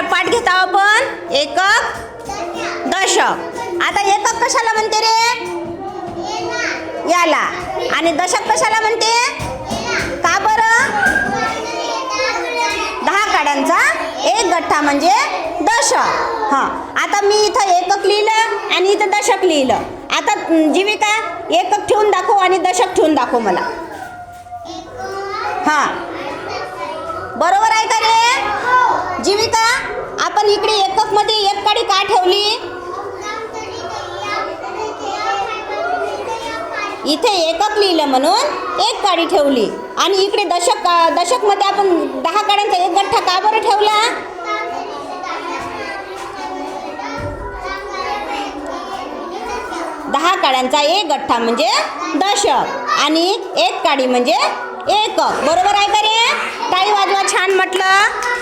पाठ घेत आहोत आपण एकक दशक. आता एकक कशाला म्हणते रे? याला. आणि दशक कशाला म्हणते? का बरं? 10 काड्यांचा एक गठ्ठा म्हणजे दशक. हां, आता मी इथं एकक लिहिलं आणि इथं दशक लिहिलं. आता जीविका एकक ठेवून दाखव आणि दशक ठेवून दाखव मला. हां, बरोबर आहे का रे जीविका? आपण इकडे एकक मध्ये एक काडी का ठेवली? इथे एकक लिहिलं म्हणून एक काडी ठेवली. आणि इकडे दशक मध्ये आपण 10 काड्यांचा एक गठ्ठा का बरं ठेवला? दहा काड्यांचा एक गठ्ठा म्हणजे दशक आणि एक काडी म्हणजे एकक. बरोबर आहे का रे? टाळी वाजवा, छान म्हटलं.